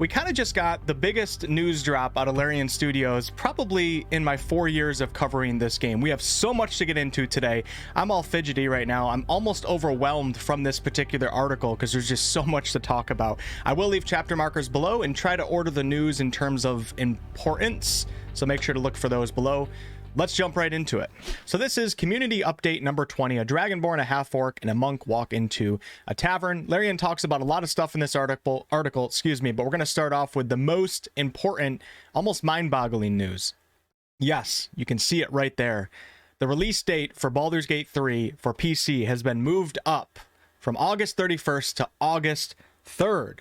We kind of just got the biggest news drop out of Larian Studios probably in my 4 years of covering this game. We have so much to get into today. I'm all fidgety right now. I'm almost overwhelmed from this particular article because there's just so much to talk about. I will leave chapter markers below and try to order the news in terms of importance, so make sure to look for those below. Let's jump right into it. So this is community update number 20. A Dragonborn, a half-orc, and a monk walk into a tavern. Larian talks about a lot of stuff in this article, but we're going to start off with the most important, almost mind-boggling news. Yes, you can see it right there. The release date for Baldur's Gate 3 for PC has been moved up from August 31st to August 3rd.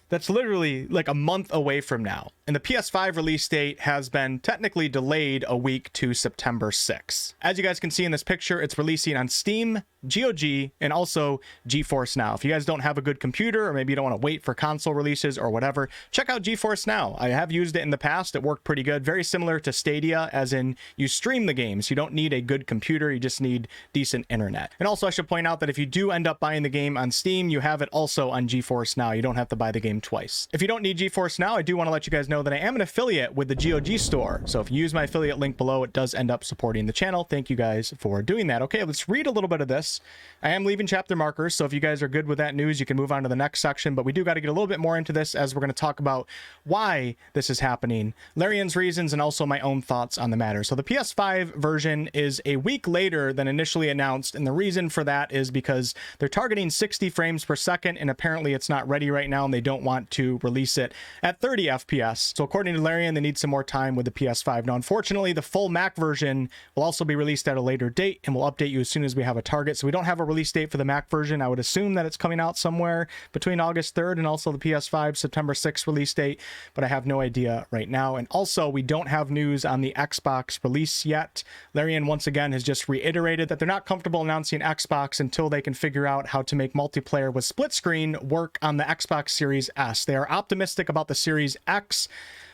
That's literally like a month away from now. And the PS5 release date has been technically delayed a week to September 6th. As you guys can see in this picture, it's releasing on Steam, GOG, and also GeForce Now. If you guys don't have a good computer, or maybe you don't want to wait for console releases or whatever, check out GeForce Now. I have used it in the past. It worked pretty good. Very similar to Stadia, as in you stream the games. You don't need a good computer. You just need decent internet. And also I should point out that if you do end up buying the game on Steam, you have it also on GeForce Now. You don't have to buy the game twice. If you don't need GeForce Now, I do want to let you guys know that I am an affiliate with the GOG store. So if you use my affiliate link below, it does end up supporting the channel. Thank you guys for doing that. Okay, let's read a little bit of this. I am leaving chapter markers, so if you guys are good with that news, you can move on to the next section, but we do got to get a little bit more into this as we're going to talk about why this is happening, Larian's reasons, and also my own thoughts on the matter. So the PS5 version is a week later than initially announced, and the reason for that is because they're targeting 60 frames per second, and apparently it's not ready right now, and they don't want to release it at 30 FPS. So according to Larian, they need some more time with the PS5. Now, unfortunately, the full Mac version will also be released at a later date, and we'll update you as soon as we have a target. So we don't have a release date for the Mac version. I would assume that it's coming out somewhere between August 3rd and also the PS5 September 6th release date, but I have no idea right now. And also, we don't have news on the Xbox release yet. Larian, once again, has just reiterated that they're not comfortable announcing Xbox until they can figure out how to make multiplayer with split screen work on the Xbox Series S. They are optimistic about the Series X,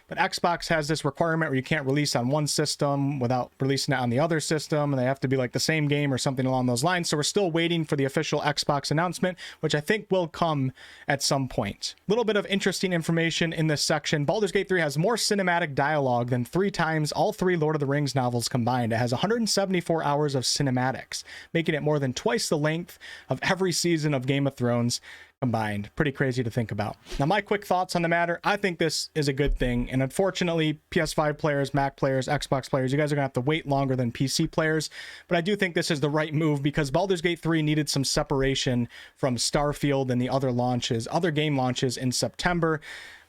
but Xbox has this requirement where you can't release on one system without releasing it on the other system, and they have to be like the same game or something along those lines. So we're still waiting for the official Xbox announcement, which I think will come at some point. A little bit of interesting information in this section. Baldur's Gate 3 has more cinematic dialogue than 3 times all 3 Lord of the Rings novels combined. It has 174 hours of cinematics, making it more than twice the length of every season of Game of Thrones combined. Pretty crazy to think about. Now, my quick thoughts on the matter: I think this is a good thing, and unfortunately, PS5 players, Mac players, Xbox players, you guys are gonna have to wait longer than PC players, but I do think this is the right move because Baldur's Gate 3 needed some separation from Starfield and the other game launches in September.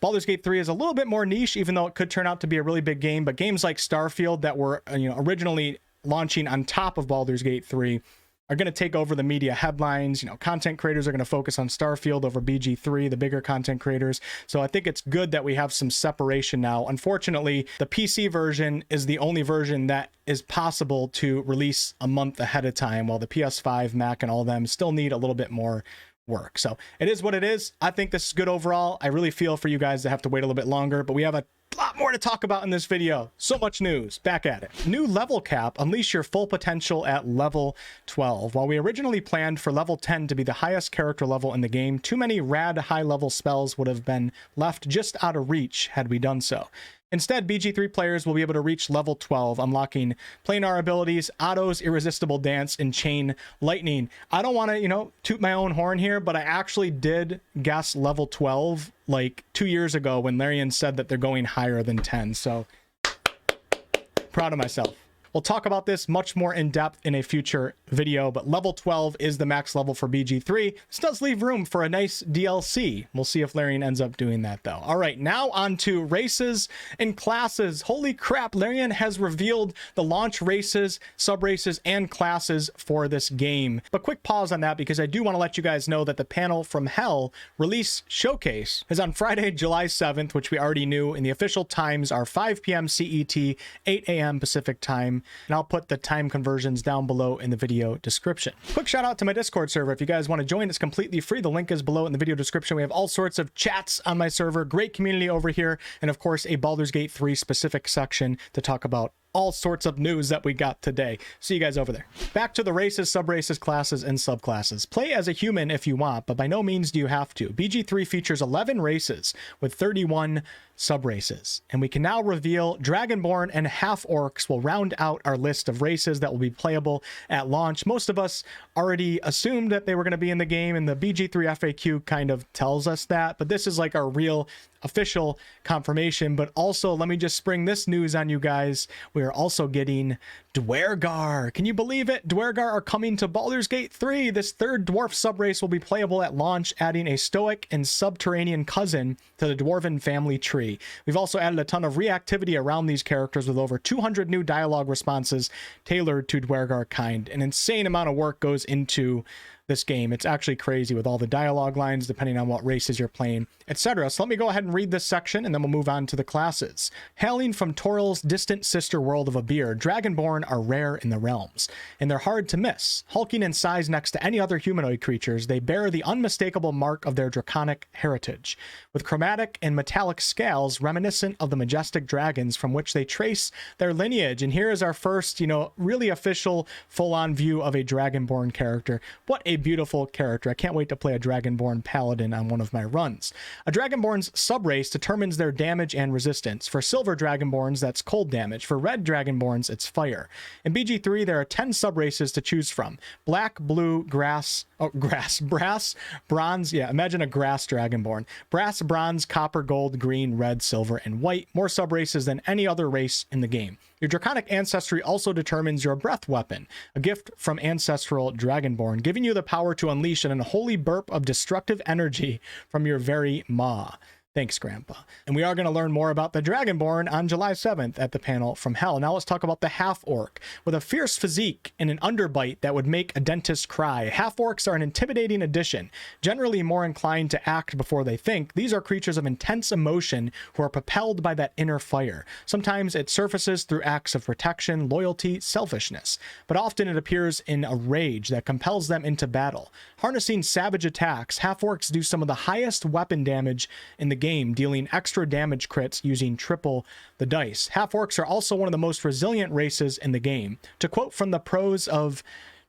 Baldur's Gate 3 is a little bit more niche, even though it could turn out to be a really big game, but games like Starfield that were originally launching on top of Baldur's Gate 3 are going to take over the media headlines. Content creators are going to focus on Starfield over BG3, the bigger content creators. So I think it's good that we have some separation now. Unfortunately, the PC version is the only version that is possible to release a month ahead of time, while the PS5, Mac, and all of them still need a little bit more work. So it is what it is. I think this is good overall. I really feel for you guys that have to wait a little bit longer, but we have a lot more to talk about in this video. So much news. Back at it. New level cap. Unleash your full potential at level 12. While we originally planned for level 10 to be the highest character level in the game, too many rad high-level spells would have been left just out of reach had we done so. Instead, BG3 players will be able to reach level 12, unlocking planar abilities, Otto's Irresistible Dance, and Chain Lightning. I don't want to, toot my own horn here, but I actually did guess level 12 like 2 years ago when Larian said that they're going higher than 10. So, proud of myself. We'll talk about this much more in depth in a future video, but level 12 is the max level for BG3. This does leave room for a nice DLC. We'll see if Larian ends up doing that though. All right, now on to races and classes. Holy crap, Larian has revealed the launch races, subraces, and classes for this game. But quick pause on that because I do want to let you guys know that the Panel from Hell release showcase is on Friday, July 7th, which we already knew, and the official times are 5 p.m. CET, 8 a.m. Pacific time. And I'll put the time conversions down below in the video description. Quick shout out to my Discord server. If you guys want to join, it's completely free. The link is below in the video description. We have all sorts of chats on my server, great community over here, and of course a Baldur's Gate 3 specific section to talk about all sorts of news that we got today. See you guys over there. Back to the races, subraces, classes, and subclasses. Play as a human if you want, but by no means do you have to. BG3 features 11 races with 31 subraces, and we can now reveal Dragonborn and Half-Orcs will round out our list of races that will be playable at launch. Most of us already assumed that they were going to be in the game, and the BG3 FAQ kind of tells us that, but this is like our real official confirmation. But also, let me just spring this news on you guys. We are also getting Duergar. Can you believe it? Duergar are coming to Baldur's Gate 3. This third dwarf subrace will be playable at launch, adding a stoic and subterranean cousin to the dwarven family tree. We've also added a ton of reactivity around these characters with over 200 new dialogue responses tailored to Duergar kind. An insane amount of work goes into this game. It's actually crazy with all the dialogue lines depending on what races you're playing, etc. So let me go ahead and read this section and then we'll move on to the classes. Hailing from Toral's distant sister world of Abir, Dragonborn are rare in the realms, and they're hard to miss. Hulking in size next to any other humanoid creatures, they bear the unmistakable mark of their draconic heritage, with chromatic and metallic scales reminiscent of the majestic dragons from which they trace their lineage. And here is our first, really official full-on view of a Dragonborn character. What a beautiful character. I can't wait to play a Dragonborn paladin on one of my runs. A Dragonborn's subrace determines their damage and resistance. For silver Dragonborns, that's cold damage. For red Dragonborns, it's fire. In BG3, there are 10 subraces to choose from. Black, blue, brass, bronze, imagine a grass Dragonborn. Brass, bronze, copper, gold, green, red, silver, and white. More subraces than any other race in the game. Your draconic ancestry also determines your breath weapon, a gift from ancestral Dragonborn, giving you the power to unleash an unholy burp of destructive energy from your very maw. Thanks, Grandpa. And we are going to learn more about the Dragonborn on July 7th at the panel from Hell. Now let's talk about the Half-Orc. With a fierce physique and an underbite that would make a dentist cry, Half-Orcs are an intimidating addition. Generally more inclined to act before they think, these are creatures of intense emotion who are propelled by that inner fire. Sometimes it surfaces through acts of protection, loyalty, selfishness, but often it appears in a rage that compels them into battle. Harnessing savage attacks, Half-Orcs do some of the highest weapon damage in the game, dealing extra damage crits using triple the dice. Half-Orcs are also one of the most resilient races in the game. To quote from the prose of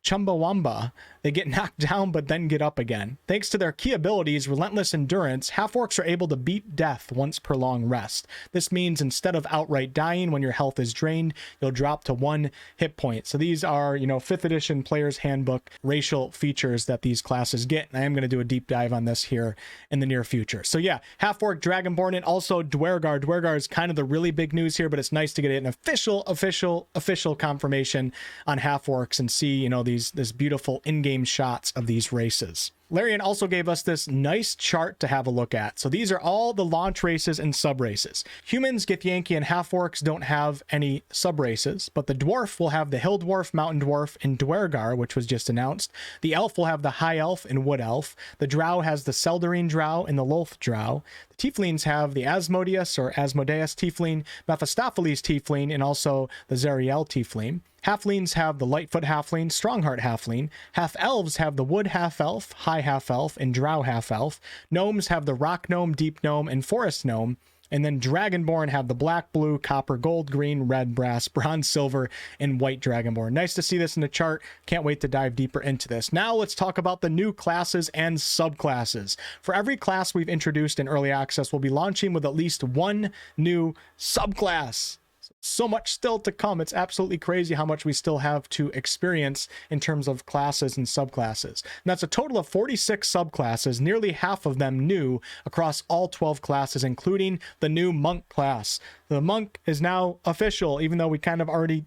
Chumbawamba, they get knocked down but then get up again. Thanks to their key abilities, relentless endurance, Half-Orcs are able to beat death once per long rest. This means instead of outright dying when your health is drained, you'll drop to 1 hit point. So these are, 5th edition Player's Handbook racial features that these classes get, and I am going to do a deep dive on this here in the near future. So yeah, Half-Orc, Dragonborn, and also Duergar. Duergar is kind of the really big news here, but it's nice to get an official confirmation on Half-Orcs and see, this beautiful in-game shots of these races. Larian also gave us this nice chart to have a look at. So these are all the launch races and sub-races. Humans, Githyanki, and Half-Orcs don't have any sub-races, but the Dwarf will have the Hill Dwarf, Mountain Dwarf, and Duergar, which was just announced. The Elf will have the High Elf and Wood Elf. The Drow has the Seldarine Drow and the Lolth Drow. The Tieflings have the Asmodeus or Asmodeus Tiefling, Mephistopheles Tiefling, and also the Zariel Tiefling. Halflings have the Lightfoot Halfling, Strongheart Halfling. Half-Elves have the Wood Half-Elf, High Half-Elf, and Drow Half-Elf. Gnomes have the Rock Gnome, Deep Gnome, and Forest Gnome. And then Dragonborn have the Black, Blue, Copper, Gold, Green, Red, Brass, Bronze, Silver, and White Dragonborn. Nice to see this in the chart. Can't wait to dive deeper into this. Now let's talk about the new classes and subclasses. For every class we've introduced in Early Access, we'll be launching with at least one new subclass. So much still to come. It's absolutely crazy how much we still have to experience in terms of classes and subclasses. And that's a total of 46 subclasses, nearly half of them new across all 12 classes, including the new monk class. The monk is now official, even though we kind of already,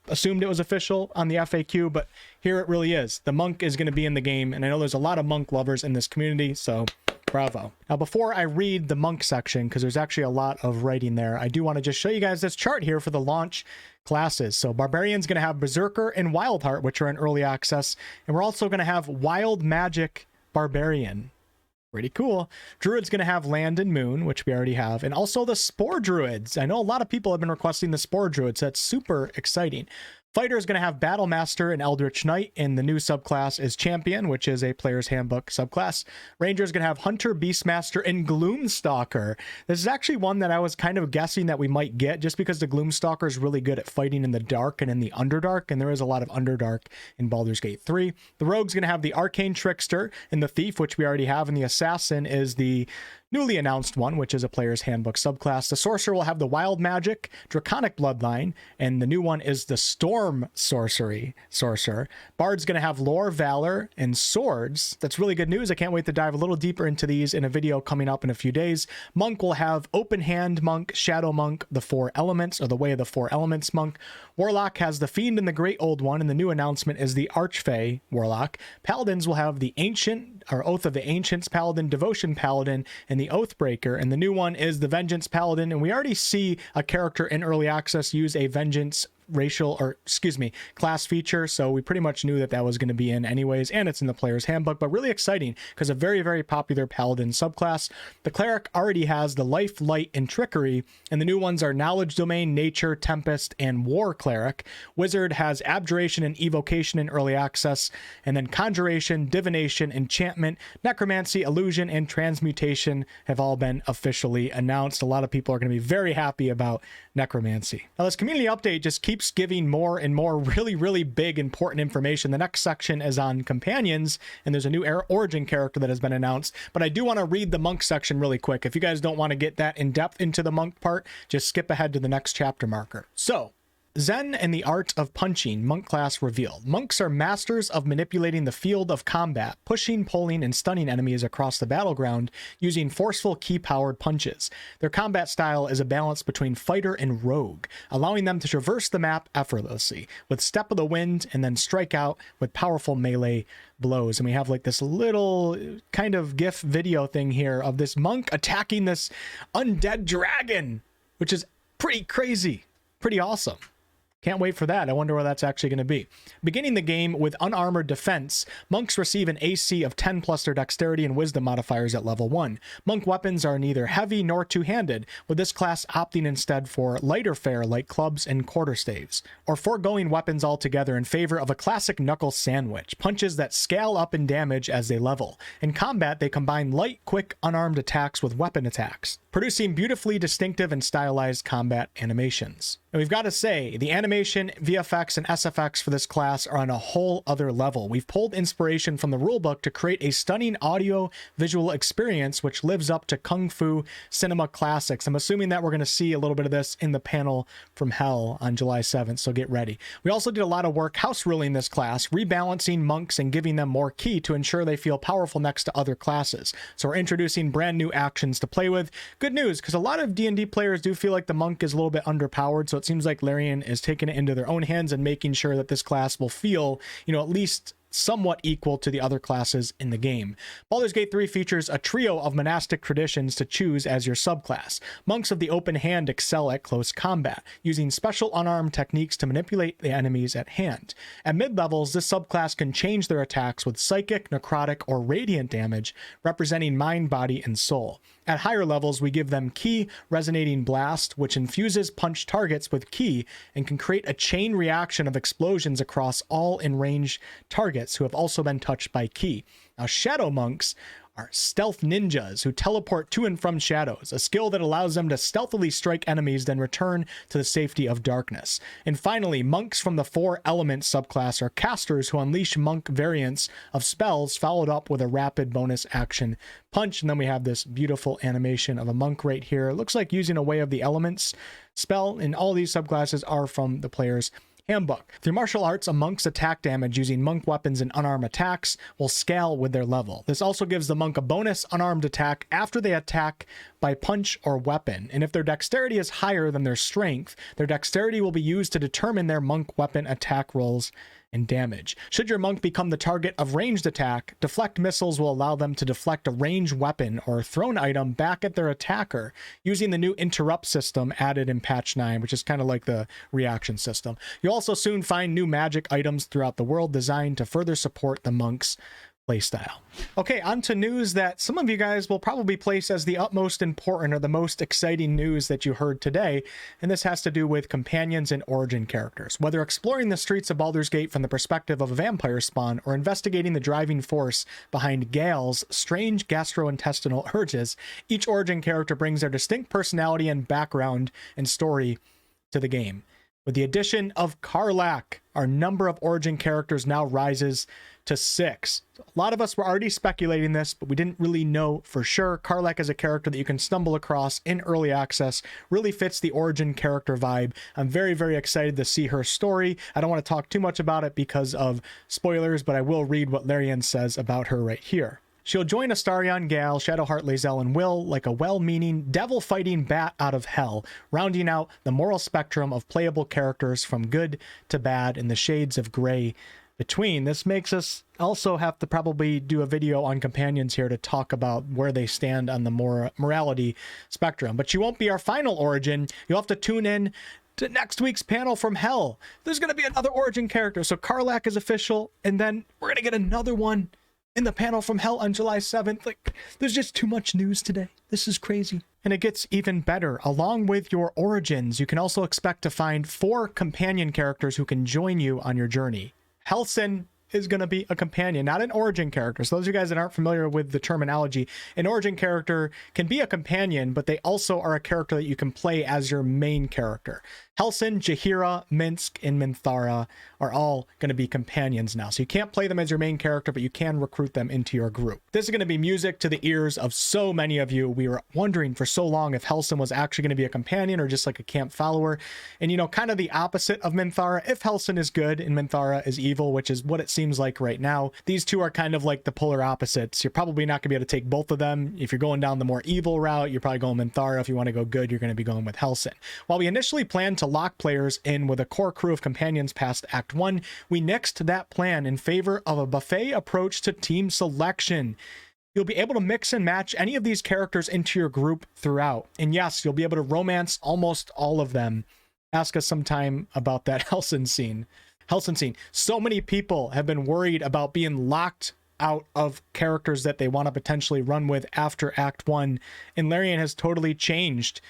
assumed it was official on the FAQ, but here it really is. The monk is going to be in the game, and I know there's a lot of monk lovers in this community, so bravo. Now, before I read the monk section, because there's actually a lot of writing there, I do want to just show you guys this chart here for the launch classes. So Barbarian's going to have Berserker and Wildheart, which are in early access, and we're also going to have Wild Magic Barbarian. Pretty cool. Druid's going to have Land and Moon, which we already have, and also the Spore Druids. I know a lot of people have been requesting the Spore Druids. So that's super exciting. Fighter is going to have Battle Master and Eldritch Knight, and the new subclass is Champion, which is a Player's Handbook subclass. Ranger is going to have Hunter, Beastmaster, and Gloomstalker. This is actually one that I was kind of guessing that we might get, just because the Gloomstalker is really good at fighting in the dark and in the Underdark, and there is a lot of Underdark in Baldur's Gate 3. The Rogue's going to have the Arcane Trickster and the Thief, which we already have, and the Assassin is the newly announced one, which is a Player's Handbook subclass. The Sorcerer will have the Wild Magic, Draconic Bloodline, and the new one is the Storm Sorcerer. Bard's going to have Lore, Valor, and Swords. That's really good news. I can't wait to dive a little deeper into these in a video coming up in a few days. Monk will have Open Hand Monk, Shadow Monk, the Four Elements, or the Way of the Four Elements Monk. Warlock has the Fiend and the Great Old One, and the new announcement is the Archfey Warlock. Paladins will have the Ancient, or Oath of the Ancients Paladin, Devotion Paladin, and the Oathbreaker, and the new one is the Vengeance Paladin, and we already see a character in early access use a Vengeance class feature, so we pretty much knew that that was going to be in anyways, and it's in the Player's Handbook, but really exciting because a very, very popular Paladin subclass. The Cleric already has the Life, Light, and Trickery, and the new ones are Knowledge Domain, Nature, Tempest, and War Cleric. Wizard has Abjuration and Evocation in early access, and then Conjuration, Divination, Enchantment, Necromancy, Illusion, and Transmutation have all been officially announced. A lot of people are going to be very happy about Necromancy. Now, this community update just keeps giving more and more really, really big, important information. The next section is on companions, and there's a new origin character that has been announced, but I do want to read the monk section really quick. If you guys don't want to get that in depth into the monk part, just skip ahead to the next chapter marker. So, Zen and the Art of Punching, Monk Class revealed. Monks are masters of manipulating the field of combat, pushing, pulling, and stunning enemies across the battleground using forceful key-powered punches. Their combat style is a balance between fighter and rogue, allowing them to traverse the map effortlessly, with Step of the Wind, and then strike out with powerful melee blows. And we have like this little kind of GIF video thing here of this monk attacking this undead dragon, which is pretty crazy, pretty awesome. Can't wait for that. I wonder where that's actually going to be. Beginning the game with unarmored defense, monks receive an AC of 10 plus their dexterity and wisdom modifiers at level 1. Monk weapons are neither heavy nor two-handed, with this class opting instead for lighter fare like clubs and quarterstaves, or foregoing weapons altogether in favor of a classic knuckle sandwich, punches that scale up in damage as they level. In combat, they combine light, quick, unarmed attacks with weapon attacks, producing beautifully distinctive and stylized combat animations. And we've got to say, the animation, VFX, and SFX for this class are on a whole other level. We've pulled inspiration from the rulebook to create a stunning audio-visual experience which lives up to Kung Fu cinema classics. I'm assuming that we're going to see a little bit of this in the panel from Hell on July 7th, so get ready. We also did a lot of work house ruling this class, rebalancing monks and giving them more ki to ensure they feel powerful next to other classes. So we're introducing brand new actions to play with. Good news, because a lot of D&D players do feel like the monk is a little bit underpowered, so it seems like Larian is taking it into their own hands and making sure that this class will feel, at least somewhat equal to the other classes in the game. Baldur's Gate 3 features a trio of monastic traditions to choose as your subclass. Monks of the Open Hand excel at close combat, using special unarmed techniques to manipulate the enemies at hand. At mid-levels, this subclass can change their attacks with psychic, necrotic, or radiant damage, representing mind, body, and soul. At higher levels, we give them Ki Resonating Blast, which infuses punch targets with Ki and can create a chain reaction of explosions across all in-range targets who have also been touched by Ki. Now, Shadow Monks are stealth ninjas who teleport to and from shadows, a skill that allows them to stealthily strike enemies, then return to the safety of darkness. And finally, monks from the Four Elements subclass are casters who unleash monk variants of spells, followed up with a rapid bonus action punch. And then we have this beautiful animation of a monk right here. It looks like using a Way of the Elements spell, and all these subclasses are from the player's handbook. Through martial arts, a monk's attack damage using monk weapons and unarmed attacks will scale with their level. This also gives the monk a bonus unarmed attack after they attack by punch or weapon, and if their dexterity is higher than their strength, their dexterity will be used to determine their monk weapon attack rolls and damage. Should your monk become the target of ranged attack, deflect missiles will allow them to deflect a ranged weapon or thrown item back at their attacker using the new interrupt system added in patch 9, which is kind of like the reaction system. You'll also soon find new magic items throughout the world designed to further support the monk's playstyle. Okay, on to news that some of you guys will probably place as the utmost important or the most exciting news that you heard today, and this has to do with companions and origin characters. Whether exploring the streets of Baldur's Gate from the perspective of a vampire spawn or investigating the driving force behind Gale's strange gastrointestinal urges, each origin character brings their distinct personality and background and story to the game. With the addition of Karlach, our number of origin characters now rises to 6. A lot of us were already speculating this, but we didn't really know for sure. Karlach is a character that you can stumble across in early access, really fits the origin character vibe. I'm very, very excited to see her story. I don't want to talk too much about it because of spoilers, but I will read what Larian says about her right here. She'll join Astarion, Gale, Shadowheart, Lae'zel, and Will like a well-meaning, devil-fighting bat out of hell, rounding out the moral spectrum of playable characters from good to bad in the shades of gray between. This makes us also have to probably do a video on companions here to talk about where they stand on the morality spectrum. But she won't be our final origin. You'll have to tune in to next week's panel from hell. There's going to be another origin character. So Karlach is official, and then we're going to get another one in the panel from hell on July 7th. Like, there's just too much news today. This is crazy. And it gets even better. Along with your origins, you can also expect to find 4 companion characters who can join you on your journey. Halsin is going to be a companion, not an origin character. So those of you guys that aren't familiar with the terminology, an origin character can be a companion, but they also are a character that you can play as your main character. Halsin, Jaheira, Minsc, and Minthara are all going to be companions now. So you can't play them as your main character, but you can recruit them into your group. This is going to be music to the ears of so many of you. We were wondering for so long if Halsin was actually going to be a companion or just like a camp follower. And, you know, kind of the opposite of Minthara. If Halsin is good and Minthara is evil, which is what it seems like right now, these two are kind of like the polar opposites. You're probably not going to be able to take both of them. If you're going down the more evil route, you're probably going Minthara. If you want to go good, you're going to be going with Halsin. While we initially planned to lock players in with a core crew of companions past Act 1, we nixed that plan in favor of a buffet approach to team selection. You'll be able to mix and match any of these characters into your group throughout. And yes, you'll be able to romance almost all of them. Ask us sometime about that Halsin scene. So many people have been worried about being locked out of characters that they want to potentially run with after Act 1. And Larian has totally changed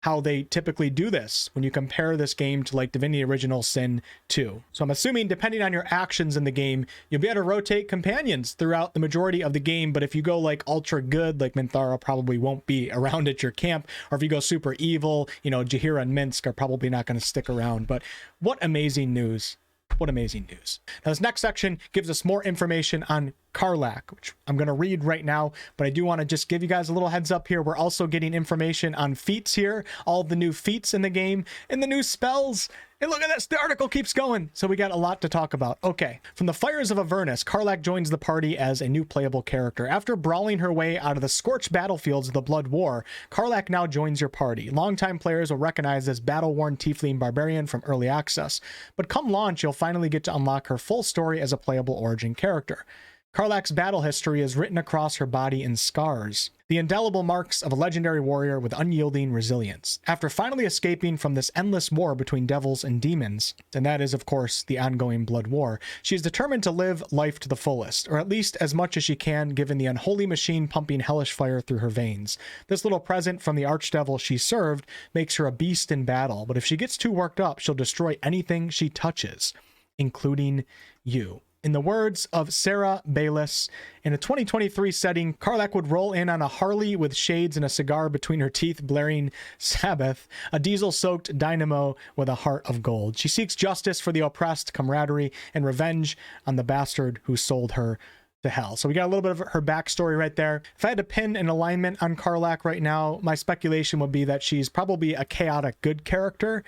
how they typically do this when you compare this game to like Divinity Original Sin 2. So I'm assuming depending on your actions in the game, you'll be able to rotate companions throughout the majority of the game. But if you go like ultra good, like Minthara probably won't be around at your camp. Or if you go super evil, you know, Jaheira and Minsc are probably not going to stick around. But what amazing news. What amazing news. Now this next section gives us more information on Karlach, which I'm going to read right now, but I do want to just give you guys a little heads up here. We're also getting information on feats here, all the new feats in the game, and the new spells. And look at this, the article keeps going. So we got a lot to talk about. Okay, from the Fires of Avernus, Karlach joins the party as a new playable character. After brawling her way out of the scorched battlefields of the Blood War, Karlach now joins your party. Longtime players will recognize this battle-worn tiefling barbarian from early access. But come launch, you'll finally get to unlock her full story as a playable origin character. Karlach's battle history is written across her body in scars, the indelible marks of a legendary warrior with unyielding resilience. After finally escaping from this endless war between devils and demons, and that is, of course, the ongoing Blood War, she is determined to live life to the fullest, or at least as much as she can, given the unholy machine pumping hellish fire through her veins. This little present from the archdevil she served makes her a beast in battle, but if she gets too worked up, she'll destroy anything she touches, including you. In the words of Sarah Bayless, in a 2023 setting, Karlach would roll in on a Harley with shades and a cigar between her teeth blaring Sabbath, a diesel-soaked dynamo with a heart of gold. She seeks justice for the oppressed, camaraderie, and revenge on the bastard who sold her to hell. So we got a little bit of her backstory right there. If I had to pin an alignment on Karlach right now, my speculation would be that she's probably a chaotic good character.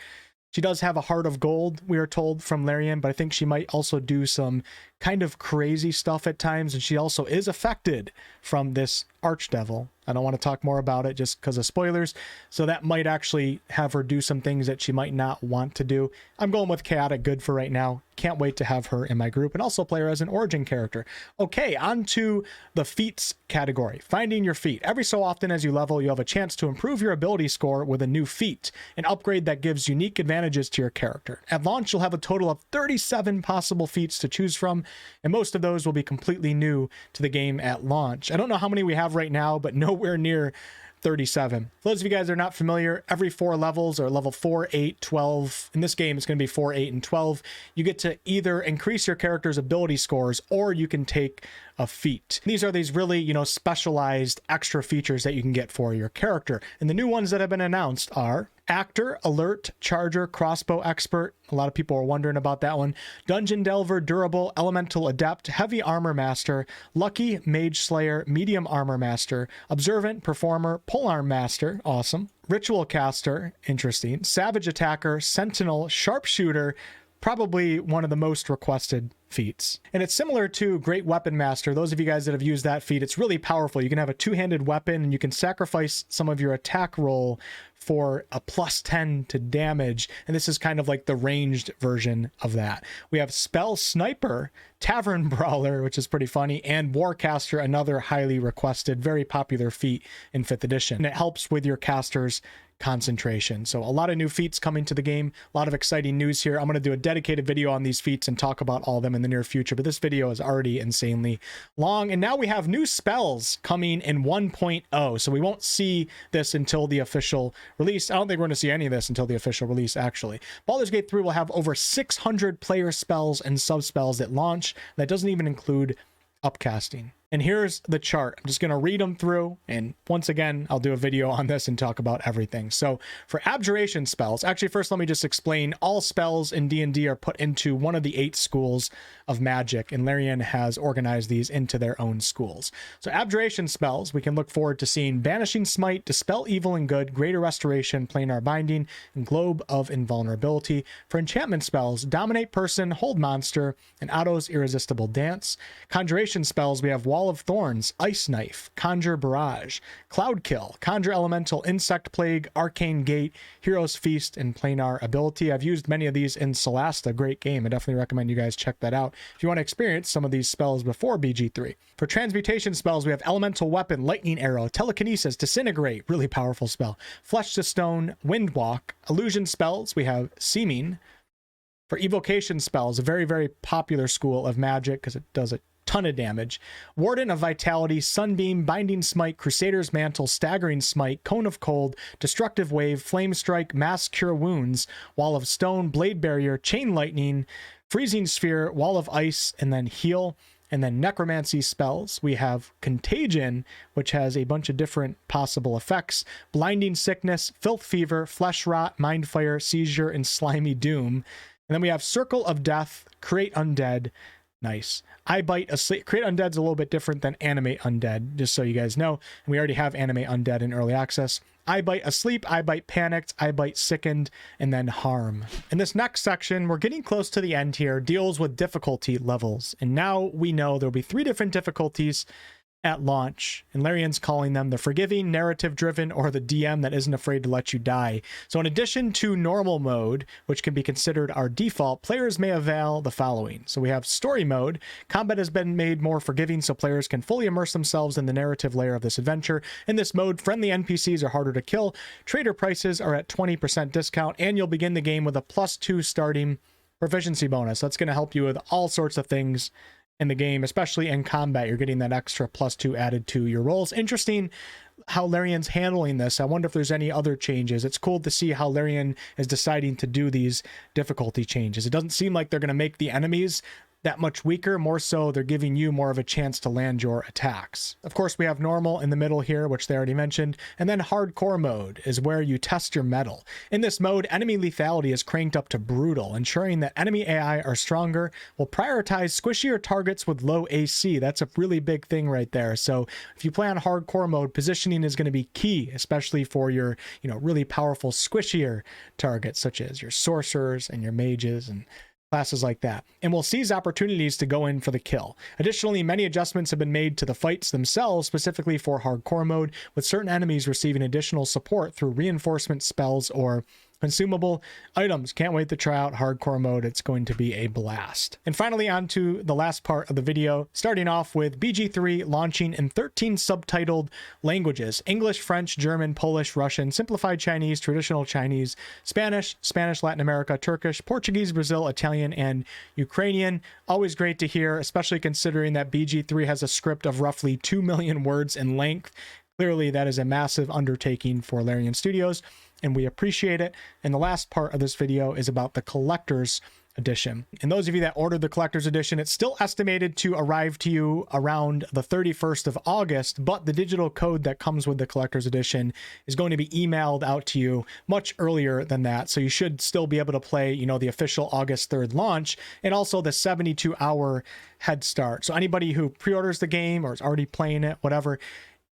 She does have a heart of gold, we are told from Larian, but I think she might also do some kind of crazy stuff at times, and she also is affected from this archdevil. I don't want to talk more about it just because of spoilers. So that might actually have her do some things that she might not want to do. I'm going with chaotic good for right now. Can't wait to have her in my group and also play her as an origin character. Okay, on to the feats category. Finding your feat. Every so often as you level, you have a chance to improve your ability score with a new feat, an upgrade that gives unique advantages to your character. At launch, you'll have a total of 37 possible feats to choose from, and most of those will be completely new to the game at launch. I don't know how many we have right now, but nowhere near 37. For those of you guys that are not familiar, every 4 levels, or level 4, 8, 12, in this game it's going to be 4, 8, and 12, you get to either increase your character's ability scores or you can take a feat. These are these really, you know, specialized extra features that you can get for your character. And the new ones that have been announced are Actor, Alert, Charger, Crossbow Expert. A lot of people are wondering about that one. Dungeon Delver, Durable, Elemental Adept, Heavy Armor Master, Lucky, Mage Slayer, Medium Armor Master, Observant, Performer, Polearm Master, awesome. Ritual Caster, interesting. Savage Attacker, Sentinel, Sharpshooter, probably one of the most requested feats. And it's similar to Great Weapon Master. Those of you guys that have used that feat, it's really powerful. You can have a two-handed weapon and you can sacrifice some of your attack roll for a +10 to damage. And this is kind of like the ranged version of that. We have Spell Sniper, Tavern Brawler, which is pretty funny, and Warcaster, another highly requested, very popular feat in 5th edition. And it helps with your caster's concentration. So a lot of new feats coming to the game, a lot of exciting news here. I'm going to do a dedicated video on these feats and talk about all of them in the near future, but this video is already insanely long. And now we have new spells coming in 1.0, so we won't see this until the official release. I don't think we're going to see any of this until the official release, actually. Baldur's Gate 3 will have over 600 player spells and sub-spells at launch. That doesn't even include upcasting. And here's the chart. I'm just going to read them through, and once again, I'll do a video on this and talk about everything. So for abjuration spells, actually first let me just explain, all spells in D&D are put into one of the 8 schools of magic, and Larian has organized these into their own schools. So abjuration spells, we can look forward to seeing Banishing Smite, Dispel Evil and Good, Greater Restoration, Planar Binding, and Globe of Invulnerability. For enchantment spells, Dominate Person, Hold Monster, and Otto's Irresistible Dance. Conjuration spells, we have Wall of Thorns, Ice Knife, Conjure Barrage, Cloud Kill, Conjure Elemental, Insect Plague, Arcane Gate, Hero's Feast, and Planar Ability. I've used many of these in Solasta, great game. I definitely recommend you guys check that out if you want to experience some of these spells before BG3. For transmutation spells, we have Elemental Weapon, Lightning Arrow, Telekinesis, Disintegrate, really powerful spell, Flesh to Stone, Windwalk. Illusion spells, we have Seeming. For evocation spells, a very, very popular school of magic because it does a ton of damage. Warden of Vitality, Sunbeam, Binding Smite, Crusader's Mantle, Staggering Smite, Cone of Cold, Destructive Wave, Flame Strike, Mass Cure Wounds, Wall of Stone, Blade Barrier, Chain Lightning, Freezing Sphere, Wall of Ice, and then Heal. And then necromancy spells, we have Contagion, which has a bunch of different possible effects. Blinding Sickness, Filth Fever, Flesh Rot, Mind Fire, Seizure, and Slimy Doom. And then we have Circle of Death, Create Undead. Nice. I Bite Asleep. Create Undead's a little bit different than Animate Undead, just so you guys know. And we already have Animate Undead in early access. I Bite Asleep, I Bite Panicked, I Bite Sickened, and then Harm. In this next section, we're getting close to the end here, deals with difficulty levels. And now we know there'll be 3 different difficulties at launch, and Larian's calling them the Forgiving, Narrative Driven, or the DM that isn't afraid to let you die. So in addition to normal mode, which can be considered our default, players may avail the following. So we have Story Mode. Combat has been made more forgiving so players can fully immerse themselves in the narrative layer of this adventure. In this mode, friendly NPCs are harder to kill, trader prices are at 20% discount, and you'll begin the game with a +2 starting proficiency bonus. That's going to help you with all sorts of things in the game, especially in combat. You're getting that extra +2 added to your rolls. Interesting how Larian's handling this. I wonder if there's any other changes. It's cool to see how Larian is deciding to do these difficulty changes. It doesn't seem like they're going to make the enemies that much weaker. More so, they're giving you more of a chance to land your attacks. Of course, we have normal in the middle here, which they already mentioned, and then hardcore mode is where you test your mettle. In this mode, enemy lethality is cranked up to brutal, ensuring that enemy AI are stronger. Will prioritize squishier targets with low AC. That's a really big thing right there. So if you play on hardcore mode, positioning is going to be key, especially for your, really powerful squishier targets, such as your sorcerers and your mages and classes like that, and will seize opportunities to go in for the kill. Additionally, many adjustments have been made to the fights themselves, specifically for hardcore mode, with certain enemies receiving additional support through reinforcement spells or consumable items. Can't wait to try out hardcore mode. It's going to be a blast. And finally, on to the last part of the video, starting off with BG3 launching in 13 subtitled languages: English, French, German, Polish, Russian, Simplified Chinese, Traditional Chinese, Spanish, Latin America, Turkish, Portuguese, Brazil, Italian, and Ukrainian. Always great to hear, especially considering that BG3 has a script of roughly 2 million words in length. Clearly, that is a massive undertaking for Larian Studios, and we appreciate it. And the last part of this video is about the collector's edition. And those of you that ordered the collector's edition, it's still estimated to arrive to you around the 31st of August, but the digital code that comes with the collector's edition is going to be emailed out to you much earlier than that. So you should still be able to play, you know, the official August 3rd launch, and also the 72-hour head start. So anybody who pre-orders the game or is already playing it, whatever,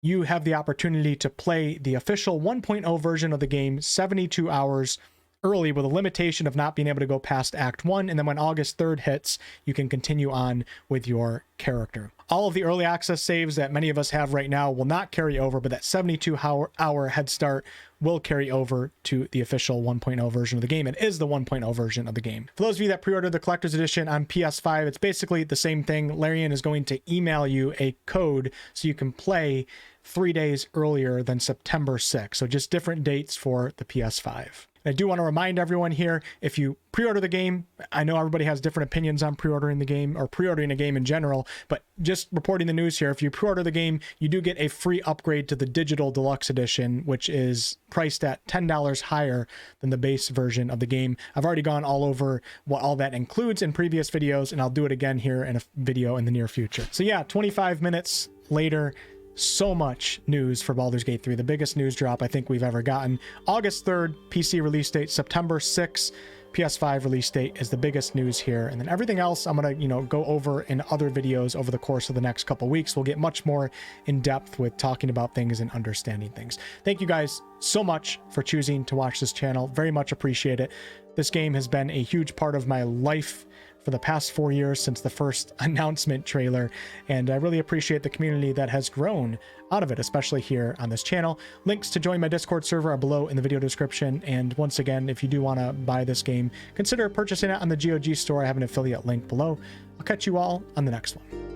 you have the opportunity to play the official 1.0 version of the game 72 hours early, with a limitation of not being able to go past Act 1. And then when August 3rd hits, you can continue on with your character. All of the early access saves that many of us have right now will not carry over, but that 72-hour head start will carry over to the official 1.0 version of the game. It is the 1.0 version of the game. For those of you that pre-ordered the collector's edition on PS5, it's basically the same thing. Larian is going to email you a code so you can play 3 days earlier than September 6th. So just different dates for the PS5. I do want to remind everyone here, if you pre-order the game, I know everybody has different opinions on pre-ordering the game or pre-ordering a game in general, but just reporting the news here, if you pre-order the game, you do get a free upgrade to the digital deluxe edition, which is priced at $10 higher than the base version of the game. I've already gone all over what all that includes in previous videos, and I'll do it again here in a video in the near future. So yeah, 25 minutes later, so much news for Baldur's Gate 3, the biggest news drop I think we've ever gotten. August 3rd, PC release date, September 6th, PS5 release date is the biggest news here. And then everything else I'm going to, go over in other videos over the course of the next couple weeks. We'll get much more in depth with talking about things and understanding things. Thank you guys so much for choosing to watch this channel. Very much appreciate it. This game has been a huge part of my life for the past 4 years since the first announcement trailer, and I really appreciate the community that has grown out of it, especially here on this channel. Links to join my Discord server are below in the video description, and once again, if you do want to buy this game, consider purchasing it on the GOG store. I have an affiliate link below. I'll catch you all on the next one.